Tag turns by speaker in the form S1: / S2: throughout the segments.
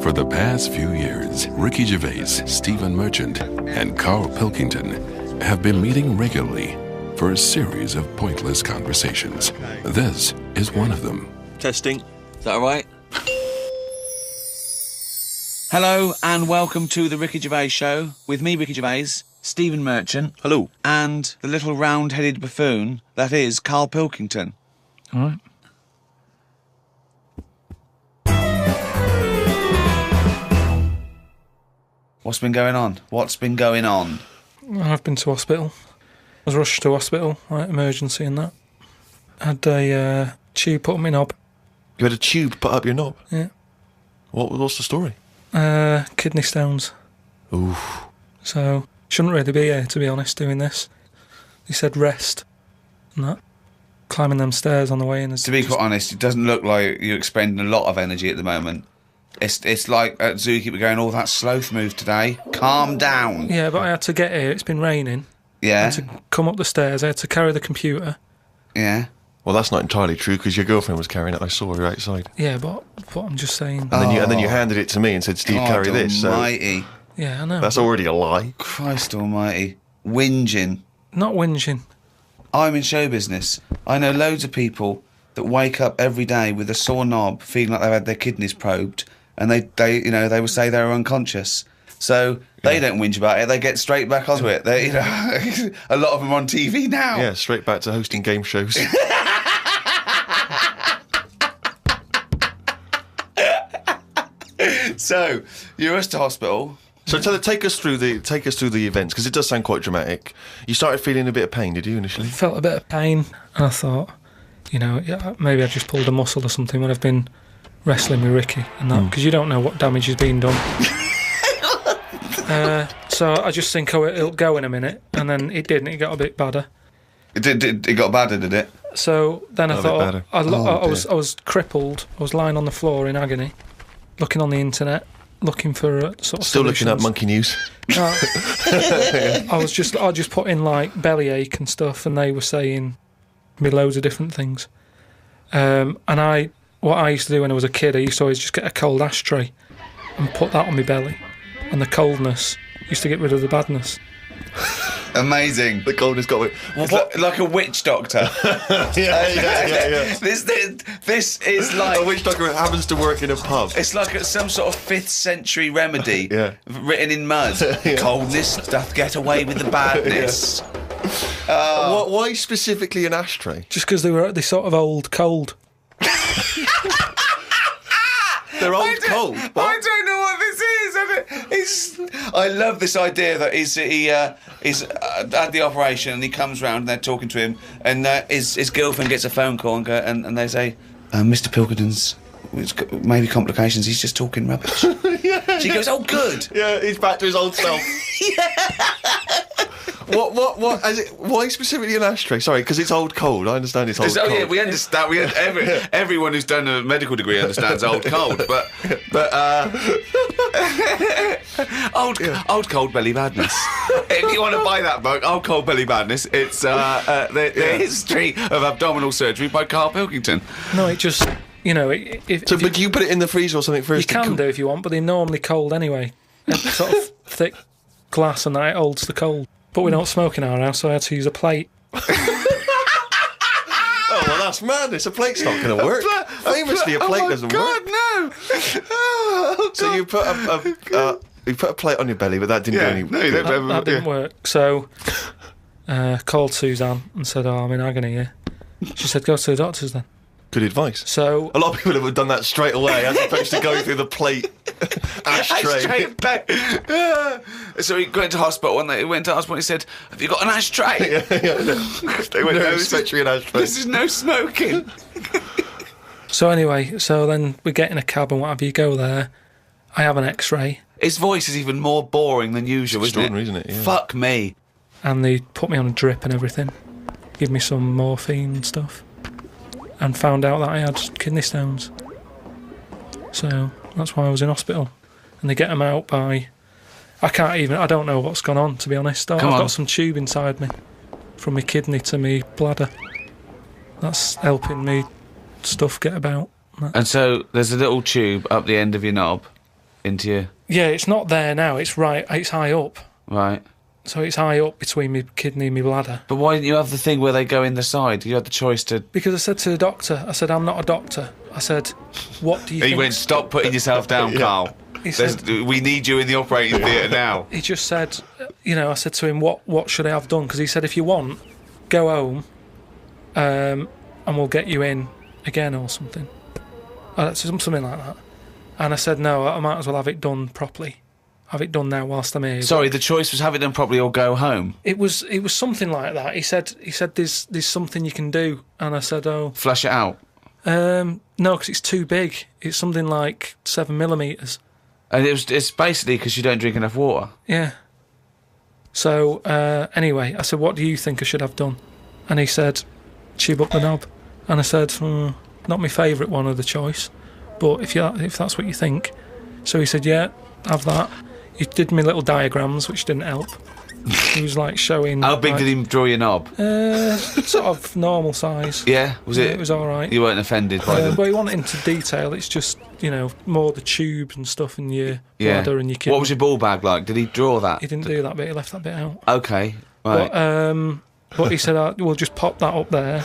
S1: For the past few years, Ricky Gervais, Stephen Merchant, and Karl Pilkington have been meeting regularly for a series of pointless conversations. This is one of them.
S2: Testing. Is that all right?
S3: Hello and welcome to The Ricky Gervais Show with me, Ricky Gervais, Stephen Merchant.
S2: Hello.
S3: And the little round-headed buffoon that is Karl Pilkington.
S4: All right.
S3: What's been going on?
S4: I've been to hospital. I was rushed to hospital, like emergency and that. Had a tube put up my knob.
S2: You had a tube put up your knob?
S4: Yeah.
S2: What's the story?
S4: Kidney stones.
S2: Ooh.
S4: So, shouldn't really be here, to be honest, doing this. He said rest and that. Climbing them stairs on the way in.
S3: To be quite honest, it doesn't look like you're expending a lot of energy at the moment. It's like at Zookeeper going, oh, that sloth move today. Calm down.
S4: Yeah, but I had to get here. It's been raining.
S3: Yeah.
S4: I had to come up the stairs. I had to carry the computer.
S3: Yeah.
S2: Well, that's not entirely true because your girlfriend was carrying it. I saw her outside.
S4: Yeah, but I'm just saying.
S2: And then you handed it to me and said, "Steve, carry this."
S3: Almighty.
S2: So
S4: yeah, I know.
S2: that's already a lie.
S3: Christ almighty. Whinging.
S4: Not whinging.
S3: I'm in show business. I know loads of people that wake up every day with a sore knob, feeling like they've had their kidneys probed, and they would say they were unconscious. So they don't whinge about it. They get straight back onto it. They, a lot of them on TV now.
S2: Yeah, straight back to hosting game shows.
S3: So you're rushed to hospital.
S2: So take us through the events because it does sound quite dramatic. You started feeling a bit of pain, did you initially?
S4: I felt a bit of pain, and I thought, maybe I just pulled a muscle or something when I've been wrestling with Ricky and that, because you don't know what damage has been done. So I just think, it'll go in a minute, and then it didn't. It got a bit badder.
S3: It got badder, did it?
S4: So then I thought, I was crippled. I was lying on the floor in agony, looking on the internet, looking for sort of
S2: still
S4: solutions.
S2: looking at monkey news.
S4: I just put in like bellyache and stuff, and they were saying me loads of different things. And what I used to do when I was a kid, I used to always just get a cold ashtray and put that on my belly, and the coldness used to get rid of the badness.
S3: Amazing.
S2: The coldness got it.
S3: Like a witch doctor.
S2: Yeah.
S3: This is like
S2: a witch doctor happens to work in a pub.
S3: It's like some sort of 5th century remedy written in mud.
S2: Yeah.
S3: Coldness doth get away with the badness.
S2: Yeah. Why specifically an ashtray?
S4: Just because they sort of old cold.
S2: They're old cold.
S3: I don't know what this is. I love this idea that he had the operation and he comes round and they're talking to him and his girlfriend gets a phone call and they say, Mr. Pilkington's maybe complications. He's just talking rubbish. Yeah. She goes, oh, good.
S2: Yeah, he's back to his old self. What? Why specifically an ashtray? Sorry, because it's old cold. I understand it's old cold.
S3: Oh yeah, we understand. Everyone who's done a medical degree understands old cold, but old cold belly badness. If you want to buy that book, Old Cold Belly Badness, it's the history of abdominal surgery by Karl Pilkington.
S4: No, it just
S2: But you put it in the freezer or something first?
S4: You can do if you want, but they're normally cold anyway. It's sort of thick glass and that it holds the cold. But we don't smoke in our house, so I had to use a plate.
S2: Oh, well, that's madness. A plate's not going to work. Famously, a plate doesn't work.
S3: Oh, God, no!
S2: So you put a plate on your belly, but that didn't do any good.
S4: That didn't work. So called Suzanne and said, I'm in agony here. She said, go to the doctors then.
S2: Good advice.
S4: So
S2: a lot of people have done that straight away as opposed to going through the plate ashtray.
S3: So he went to hospital and he went to hospital and he said, have you got an ashtray?
S2: They went, no, especially an ashtray.
S3: This is no smoking.
S4: So anyway, then we get in a cab and what have you, go there. I have an x-ray.
S3: His voice is even more boring than usual,
S2: isn't it? Yeah.
S3: Fuck me.
S4: And they put me on a drip and everything. Give me some morphine and stuff. And found out that I had kidney stones. So that's why I was in hospital. And they get them out by... I don't know what's gone on, to be honest. I've got some tube inside me. From my kidney to my bladder. That's helping me stuff get about.
S3: And so there's a little tube up the end of your knob. into you.
S4: Yeah, it's not there now. It's high up.
S3: Right.
S4: So it's high up between my kidney and my bladder.
S3: But why didn't you have the thing where they go in the side? You had the choice to...
S4: Because I said to the doctor, I said, I'm not a doctor. I said, what do you think?
S3: He went, stop putting yourself down, Karl.
S4: He said,
S3: we need you in the operating theatre now.
S4: He just said, I said to him, what should I have done? Because he said, if you want, go home and we'll get you in again or something. Something like that. And I said, no, I might as well have it done properly. Have it done now whilst I'm here.
S3: Sorry, the choice was have it done properly or go home.
S4: It was something like that. He said there's something you can do, and I said, oh,
S3: flush it out.
S4: No, because it's too big. It's something like 7mm.
S3: And it's basically because you don't drink enough water.
S4: Yeah. So anyway, I said, what do you think I should have done? And he said, tube up the knob. And I said, not my favourite one of the choice, but if that's what you think. So he said, yeah, have that. He did me little diagrams, which didn't help. He was like showing...
S3: How big did he draw your knob?
S4: Sort of normal size.
S3: Yeah? Was it?
S4: It was all right.
S3: You weren't offended by them?
S4: But he wanted into detail. It's just, more the tubes and stuff in your bladder and your kidney.
S3: What was your ball bag like? Did he draw that?
S4: He didn't do that bit. He left that bit out.
S3: Okay, right.
S4: But he said, we'll just pop that up there.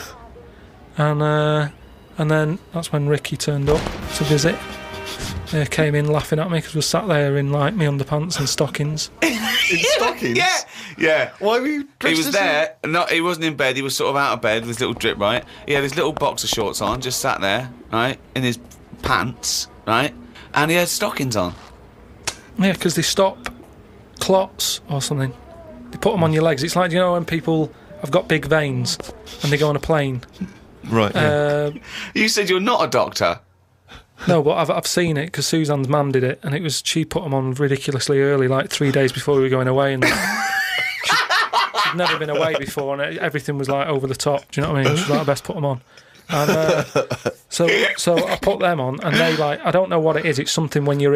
S4: And then that's when Ricky turned up to visit. Came in laughing at me because we sat there in like my underpants and stockings.
S2: In stockings?
S3: Yeah.
S2: Why were you dressed
S3: He was
S2: as
S3: there. No, he wasn't in bed. He was sort of out of bed with his little drip, right? He had his little boxer shorts on, just sat there, right, in his pants, right, and he had stockings on.
S4: Yeah, because they stop clots or something. They put them on your legs. It's like, when people have got big veins and they go on a plane.
S2: Right. Yeah.
S3: You said you're not a doctor.
S4: No, but I've seen it because Suzanne's mum did it, and she put them on ridiculously early, like 3 days before we were going away, and she'd never been away before, and everything was like over the top. Do you know what I mean? She's like, I best put them on. And so I put them on, and they I don't know what it is. It's something when you're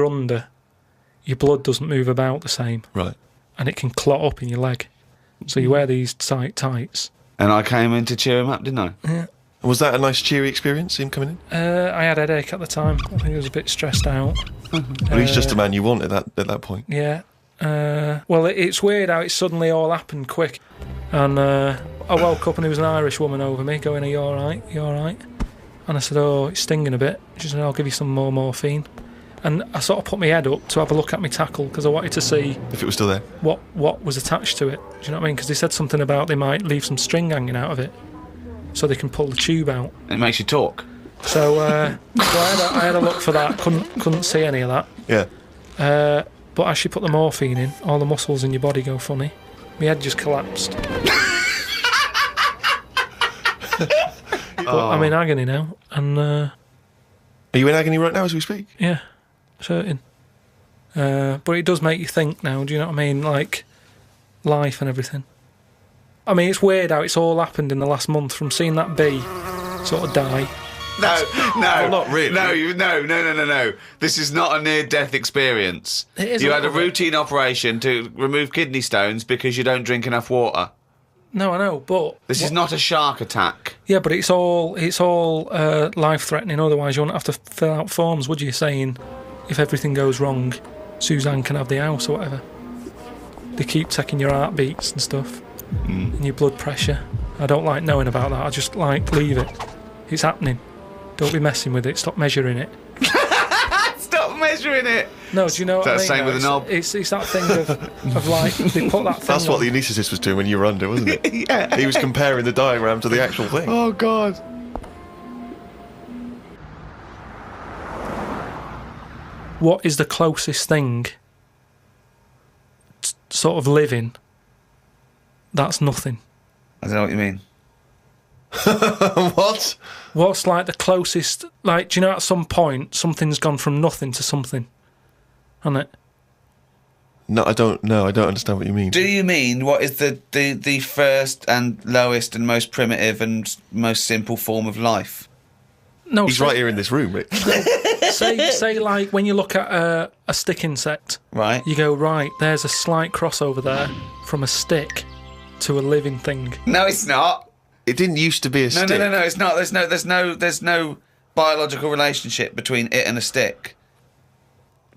S4: under, your blood doesn't move about the same,
S2: right,
S4: and it can clot up in your leg. So you wear these tight tights.
S3: And I came in to cheer him up, didn't I?
S4: Yeah.
S2: Was that a nice cheery experience, him coming in?
S4: I had a headache at the time. I think I was a bit stressed out.
S2: Well, he's just a man you want at that point.
S4: Yeah. Well, it's weird how it suddenly all happened quick. And I woke up and there was an Irish woman over me going, are you all right? You all right? And I said, oh, it's stinging a bit. She said, I'll give you some more morphine. And I sort of put my head up to have a look at my tackle because I wanted to see...
S2: if it was still there?
S4: What was attached to it. Do you know what I mean? Because they said something about they might leave some string hanging out of it so they can pull the tube out.
S3: It makes you talk.
S4: So, I had a look for that. Couldn't see any of that.
S2: Yeah.
S4: But as she put the morphine in, all the muscles in your body go funny. My head just collapsed. But I'm in agony now, and...
S2: Are you in agony right now as we speak?
S4: Yeah, certain. But it does make you think now, do you know what I mean? Like, life and everything. I mean, it's weird how it's all happened in the last month, from seeing that bee sort of die.
S3: No.
S2: Well, not really.
S3: No. This is not a near-death experience.
S4: It is
S3: You had a routine operation to remove kidney stones because you don't drink enough water.
S4: No, I know, but...
S3: This is not a shark attack.
S4: Yeah, but it's all life-threatening, otherwise you wouldn't have to fill out forms, would you, saying, if everything goes wrong, Suzanne can have the house or whatever. They keep taking your heartbeats and stuff, and your blood pressure. I don't like knowing about that, I just leave it. It's happening. Don't be messing with it, stop measuring it.
S3: Stop measuring it!
S4: No, do you know what I mean?
S3: That's the same with a knob.
S4: It's that thing of like, they put that thing
S2: That's what
S4: on.
S2: the anaesthetist was doing when you were under, wasn't it?
S3: Yeah.
S2: He was comparing the diagram to the actual thing.
S3: Oh, God.
S4: What is the closest thing sort of living that's nothing?
S3: I don't know what you mean.
S2: What?
S4: What's like the closest, like, do you know at some point something's gone from nothing to something, hasn't it?
S2: No, I don't know. I don't understand what you mean.
S3: Do you mean what is the first and lowest and most primitive and most simple form of life?
S4: No,
S2: He's right here in this room, Rick.
S4: say like when you look at a stick insect,
S3: Right.
S4: you go, right, there's a slight crossover there from a stick to a living thing.
S3: No, it's not.
S2: It didn't used to be a stick.
S3: No, it's not. There's no biological relationship between it and a stick.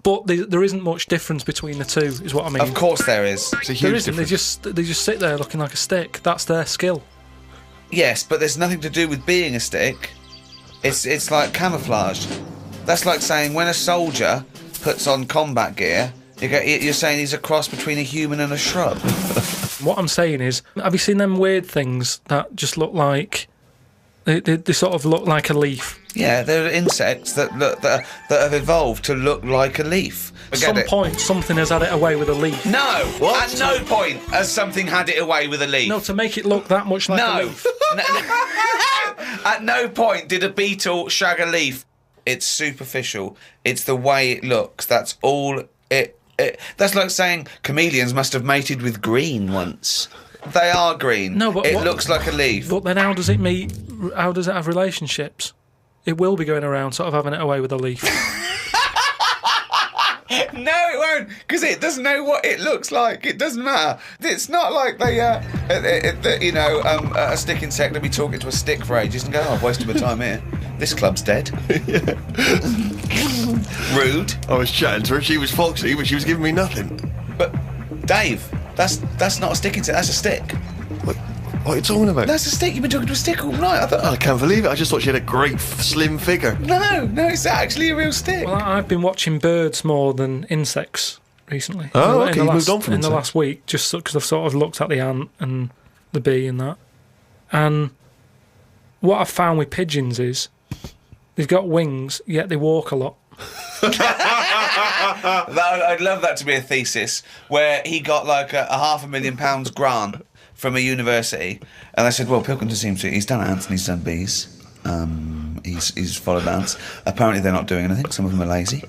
S4: But there isn't much difference between the two, is what I mean.
S3: Of course there is.
S2: It's a huge
S4: There isn't.
S2: difference.
S4: They just sit there looking like a stick. That's their skill.
S3: Yes, but there's nothing to do with being a stick. It's like camouflage. That's like saying when a soldier puts on combat gear, you're saying he's a cross between a human and a shrub.
S4: What I'm saying is, have you seen them weird things that just look like... They sort of look like a leaf?
S3: Yeah, there are insects that have evolved to look like a leaf.
S4: At some point, something has had it away with a leaf.
S3: No!
S2: What?
S3: At no point has something had it away with a leaf.
S4: No, to make it look that much like a
S3: No.
S4: leaf.
S3: At no point did a beetle shag a leaf. It's superficial. It's the way it looks. That's all it... That's like saying chameleons must have mated with green once. They are green.
S4: No, but
S3: it
S4: what-
S3: looks like a leaf.
S4: But then how does it meet... How does it have relationships? It will be going around sort of having it away with a leaf.
S3: No, it won't, because it doesn't know what it looks like. It doesn't matter. It's not like a stick insect will be talking to a stick for ages and go, "Oh, I've wasted my time here. This club's dead." Rude.
S2: I was chatting to her. She was foxy, but she was giving me nothing.
S3: But Dave, that's not a stick insect. That's a stick.
S2: What are you talking about?
S3: That's a stick. You've been talking to a stick all night.
S2: I can't believe it. I just thought she had a great slim figure.
S3: No, it's actually a real stick.
S4: Well, I've been watching birds more than insects recently.
S2: Oh,
S4: In
S2: okay,
S4: the
S2: you've
S4: last-
S2: moved on from
S4: in the
S2: insects.
S4: last week, just because I've sort of looked at the ant and the bee and that. And what I've found with pigeons is they've got wings, yet they walk a lot.
S3: I'd love that to be a thesis where he got like a £500,000 grant from a university, and I said, "Well, Pilkington seems to. He's done ants and he's done bees. He's followed ants. Apparently, they're not doing anything. Some of them are lazy.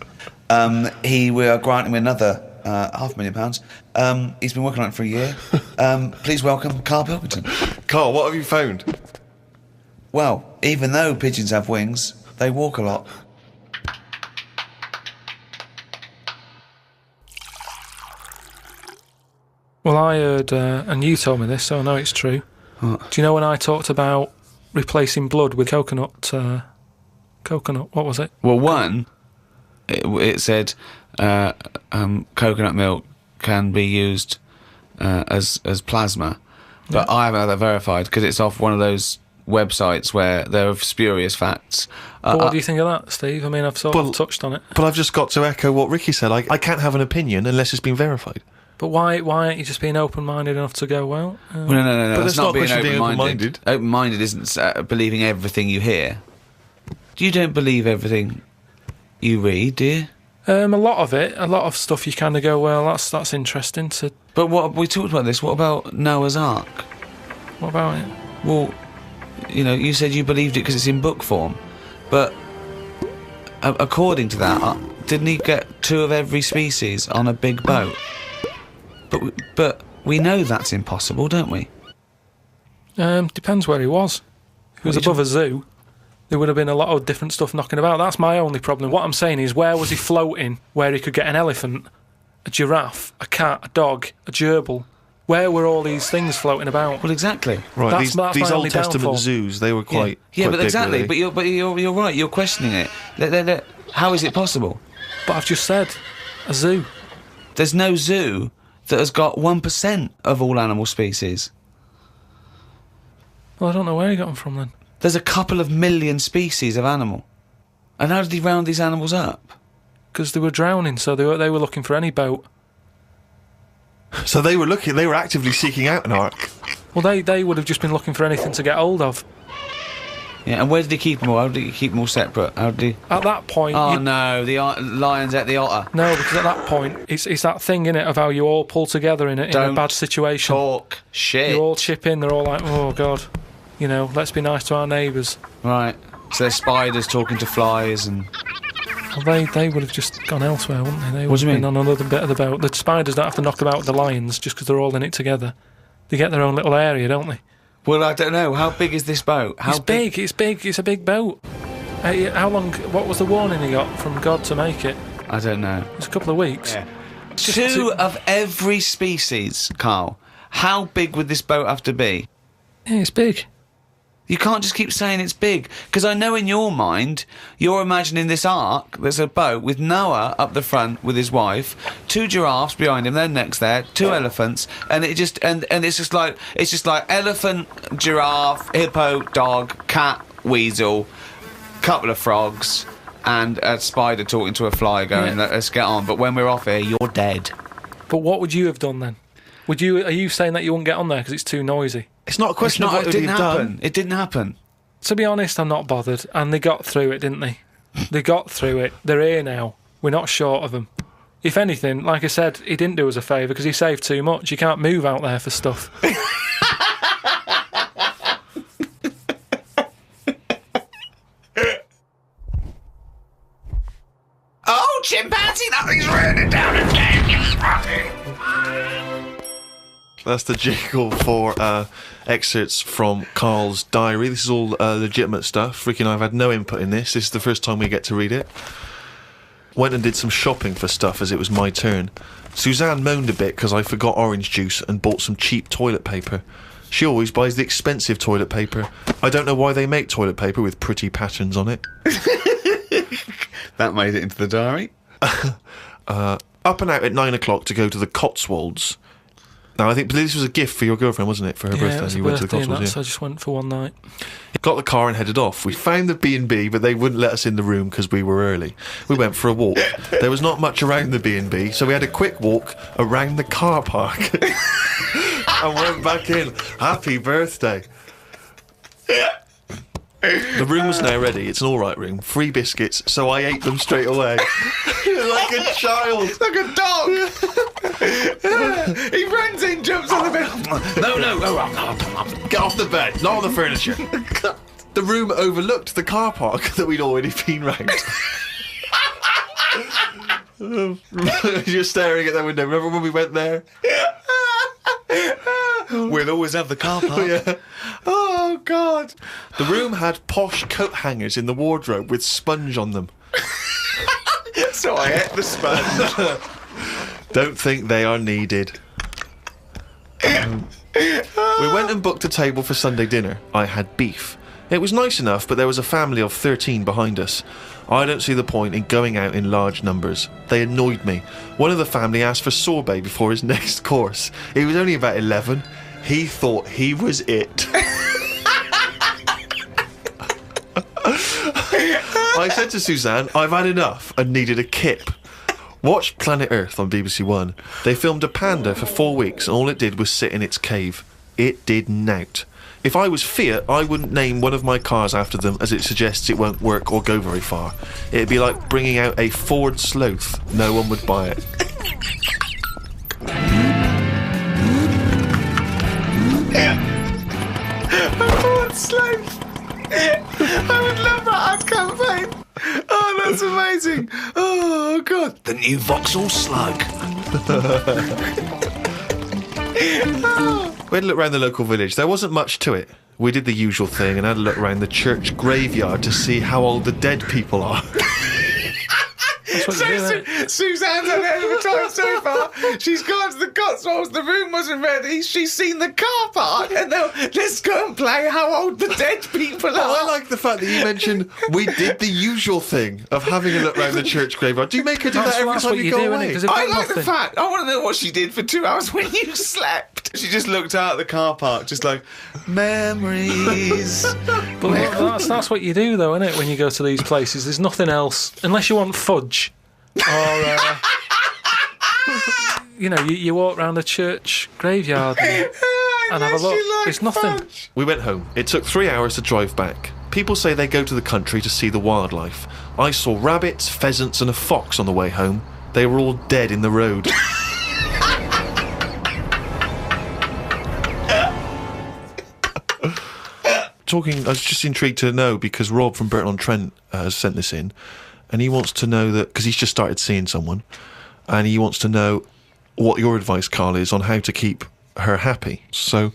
S3: We are granting him another £500,000. He's been working on it for a year. Please welcome Karl Pilkington."
S2: Karl, what have you found?
S3: Well, even though pigeons have wings, they walk a lot.
S4: Well, I heard, and you told me this, so I know it's true.
S3: What?
S4: Do you know when I talked about replacing blood with coconut? What was it?
S3: Well, one, it said coconut milk can be used as plasma, but I haven't had that verified because it's off one of those websites where there are spurious facts.
S4: But what do you think of that, Steve? I mean, I've sort of
S2: Well-
S4: touched on it.
S2: But I've just got to echo what Ricky said. I can't have an opinion unless it's been verified.
S4: But why aren't you just being open-minded enough to go, well...
S3: Well, no.
S2: But
S3: That's
S2: that's not
S3: not
S2: a
S3: being
S2: question of being
S3: open-minded. Open-minded isn't believing everything you hear. You don't believe everything you read, do you?
S4: a lot of stuff you kind of go, well, that's interesting.
S3: But what we talked about this. What about Noah's Ark?
S4: What about it?
S3: Well, you said you believed it because it's in book form, but according to that, didn't he get 2 of every species on a big boat? But we know that's impossible, don't we?
S4: Depends where he was. If he was above a zoo, there would have been a lot of different stuff knocking about. That's my only problem. What I'm saying is, where was he floating where he could get an elephant, a giraffe, a cat, a dog, a gerbil? Where were all these things floating about?
S3: Well, exactly.
S2: Right,
S4: That's my
S2: these
S4: only
S2: Old Testament
S4: downfall.
S2: zoos, they were quite
S3: Yeah,
S2: quite
S3: but
S2: big,
S3: exactly.
S2: weren't they?
S3: But you're right. You're questioning it. How is it possible?
S4: But I've just said, a zoo.
S3: There's no zoo that has got 1% of all animal species.
S4: Well, I don't know where he got them from then.
S3: There's a couple of million species of animal. And how did he round these animals up?
S4: Because they were drowning, so they were looking for any boat.
S2: So they were actively seeking out an ark.
S4: Well, they would have just been looking for anything to get hold of.
S3: Yeah, and where did he keep them all? How did he keep them all separate? How did he...
S4: At that point...
S3: Oh, no, the lions ate the otter.
S4: No, because at that point, it's that thing, innit, of how you all pull together in a
S3: Don't
S4: bad situation.
S3: Talk shit.
S4: You all chip in, they're all like, oh, God, let's be nice to our neighbours.
S3: Right. So there's spiders talking to flies and...
S4: Well, they would have just gone elsewhere, wouldn't they? They would
S3: What do you
S4: have been
S3: mean?
S4: on another bit of the boat. The spiders don't have to knock about the lions just because they're all in it together. They get their own little area, don't they?
S3: Well, I don't know. How big is this boat?
S4: It's big, it's a big boat. How long, what was the warning he got from God to make it?
S3: I don't know.
S4: It's a couple of weeks.
S3: Yeah. 2 of every species, Karl. How big would this boat have to be?
S4: Yeah, it's big.
S3: You can't just keep saying it's big. Because I know in your mind, you're imagining this ark, there's a boat with Noah up the front with his wife, 2 giraffes behind him, their necks there, 2 elephants, and it just and it's just like elephant, giraffe, hippo, dog, cat, weasel, couple of frogs, and a spider talking to a fly going, let's get on. But when we're off here, you're dead.
S4: But what would you have done then? Are you saying that you wouldn't get on there because it's too noisy?
S2: It's not a question of what
S3: it didn't
S2: you've
S3: happen.
S2: done.
S3: It didn't happen.
S4: To be honest, I'm not bothered. And they got through it, didn't they? They got through it. They're here now. We're not short of them. If anything, like I said, he didn't do us a favour because he saved too much. You can't move out there for stuff.
S3: Oh, chimpanzee, nothing's raining down again.
S2: That's the jingle for excerpts from Karl's diary. This is all legitimate stuff. Ricky and I have had no input in this. This is the first time we get to read it. Went and did some shopping for stuff as it was my turn. Suzanne moaned a bit because I forgot orange juice and bought some cheap toilet paper. She always buys the expensive toilet paper. I don't know why they make toilet paper with pretty patterns on it.
S3: That made it into the diary.
S2: Up and out at 9 o'clock to go to the Cotswolds. Now, I think this was a gift for your girlfriend, wasn't it? For her birthday.
S4: It was
S2: you
S4: a
S2: went to the
S4: birthday and
S2: Cotswolds,
S4: so I just went for one night.
S2: Got the car and headed off. We found the B&B, but they wouldn't let us in the room because we were early. We went for a walk. There was not much around the B&B, so we had a quick walk around the car park and went back in. Happy birthday. The room was now ready. It's an alright room. 3 biscuits, so I ate them straight away. Like a child.
S3: Like a dog. He runs in, jumps on the bed. No.
S2: Get off the bed, not on the furniture. The room overlooked the car park that we'd already been round. You're staring at that window. Remember when we went there?
S3: We'll always have the car park.
S2: Yeah. Oh, God. The room had posh coat hangers in the wardrobe with sponge on them.
S3: So I ate the sponge.
S2: Don't think they are needed. We went and booked a table for Sunday dinner. I had beef. It was nice enough, but there was a family of 13 behind us. I don't see the point in going out in large numbers. They annoyed me. One of the family asked for sorbet before his next course. He was only about 11. He thought he was it. I said to Suzanne, I've had enough and needed a kip. Watched Planet Earth on BBC One. They filmed a panda for 4 weeks and all it did was sit in its cave. It did nout. If I was Fiat, I wouldn't name one of my cars after them as it suggests it won't work or go very far. It'd be like bringing out a Ford Sloth. No one would buy it.
S3: Ford Sloth. I would love that ad campaign. Oh, that's amazing. Oh, God. The new Vauxhall Slug.
S2: We had a look around the local village. There wasn't much to it. We did the usual thing and had a look around the church graveyard to see how old the dead people are.
S3: Suzanne's had it over time so far. She's gone to the Cotswolds. The room wasn't ready. She's seen the car park. And now let's go and play how old the dead people are.
S2: I like the fact that you mentioned we did the usual thing of having a look around the church graveyard. Do you make her do that every time you go away?
S3: I like the fact. I want to know what she did for 2 hours when you slept. She just looked out at the car park, just like, memories.
S4: But that's what you do, though, isn't it, when you go to these places? There's nothing else. Unless you want fudge. Or, you walk around the church graveyard and have a look. It's nothing.
S2: We went home. It took 3 hours to drive back. People say they go to the country to see the wildlife. I saw rabbits, pheasants and a fox on the way home. They were all dead in the road. I was just intrigued to know, because Rob from Burton-on-Trent has sent this in, and he wants to know that, because he's just started seeing someone, and he wants to know what your advice, Karl, is on how to keep her happy. So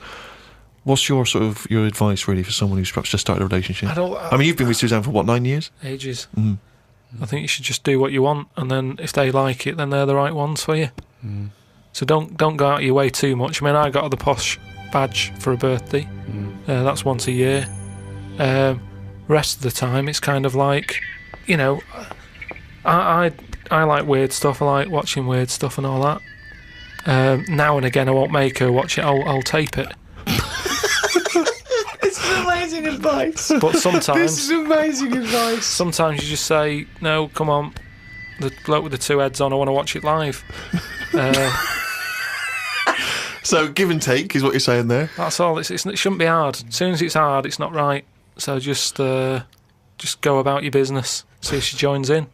S2: what's your advice really for someone who's perhaps just started a relationship? I mean, you've been with Suzanne for what, 9 years?
S4: Ages. I think you should just do what you want, and then if they like it, then they're the right ones for you. So don't go out of your way too much. I mean, I got the posh badge for a birthday. That's once a year. Rest of the time, it's kind of like, you know, I like weird stuff. I like watching weird stuff and all that. Now and again, I won't make her watch it. I'll tape it.
S3: This is amazing advice.
S4: But sometimes
S3: This is amazing advice.
S4: sometimes you just say, no, come on, the bloke with the two heads on, I want to watch it live.
S2: So give and take is what you're saying there.
S4: That's all. It shouldn't be hard. As soon as it's hard, it's not right. So just go about your business. See if she joins in.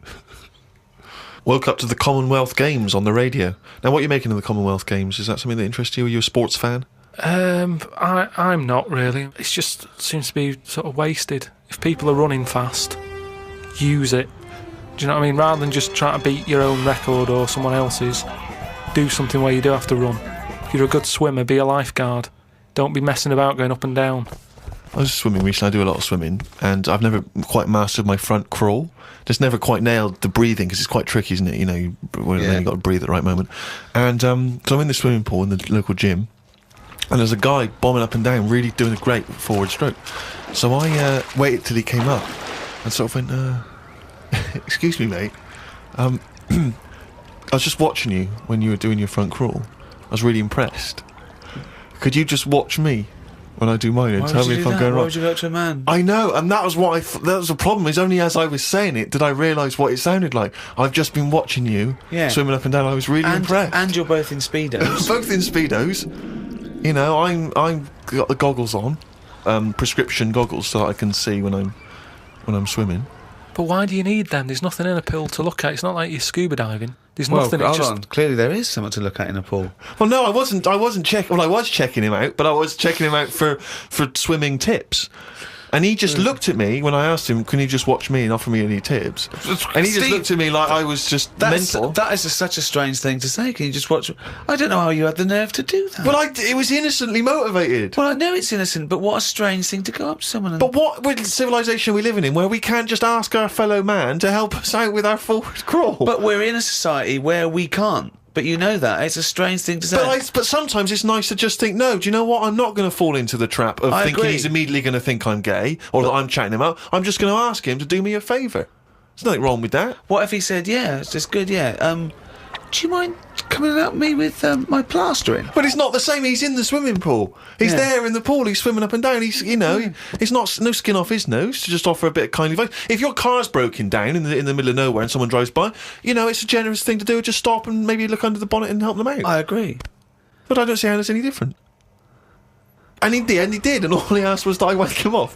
S2: Woke up to the Commonwealth Games on the radio. Now, what are you making of the Commonwealth Games? Is that something that interests you? Are you a sports fan?
S4: I'm not really. It just seems to be sort of wasted. If people are running fast, use it. Do you know what I mean? Rather than just trying to beat your own record or someone else's, do something where you do have to run. If you're a good swimmer, be a lifeguard. Don't be messing about going up and down.
S2: I was swimming recently. I do a lot of swimming, and I've never quite mastered my front crawl. Just never quite nailed the breathing, because it's quite tricky, isn't it? You know, you've got to breathe at the right moment. And so I'm in the swimming pool in the local gym, and there's a guy bombing up and down, really doing a great forward stroke. So I waited till he came up and sort of went, excuse me, mate. I was just watching you when you were doing your front crawl. I was really impressed. Could you just watch me when I do mine and tell me if I'm going
S3: Why
S2: right?
S3: would you go to a man?
S2: I know, and that was what that was the problem. Is only as I was saying it did I realise what it sounded like. I've just been watching you swimming up and down. I was really impressed.
S3: And you're both in Speedos.
S2: Both in Speedos. You know, I'm got the goggles on, prescription goggles, so that I can see when I'm swimming.
S4: But why do you need them? There's nothing in a pool to look at. It's not like you're scuba diving. There's nothing.
S3: Hold on. Clearly there is something to look at in a pool.
S2: Well, no, I wasn't checking. Well, I was checking him out, but I was checking him out for swimming tips. And he just looked at me when I asked him, can you just watch me and offer me any tips? And he just looked at me like I was just mental.
S3: That is such a strange thing to say. Can you just watch? I don't know how you had the nerve to do that.
S2: Well, it was innocently motivated.
S3: Well, I know it's innocent, but what a strange thing to go up to someone and...
S2: But what civilization are we living in where we can't just ask our fellow man to help us out with our forward crawl?
S3: But we're in a society where we can't. But you know that. It's a strange thing to say.
S2: But sometimes it's nice to just think, no, do you know what? I'm not going to fall into the trap of thinking he's immediately going to think I'm gay or that I'm chatting him up. I'm just going to ask him to do me a favour. There's nothing wrong with that.
S3: What if he said, yeah, it's just good, yeah. Do you mind coming and help me with my plastering?
S2: But it's not the same. He's in the swimming pool. He's there in the pool. He's swimming up and down. He's, it's not no skin off his nose to just offer a bit of kindly advice. If your car's broken down in the middle of nowhere and someone drives by, it's a generous thing to do. Just stop and maybe look under the bonnet and help them out.
S3: I agree.
S2: But I don't see how that's any different. And in the end, he did, and all he asked was that I wake him off.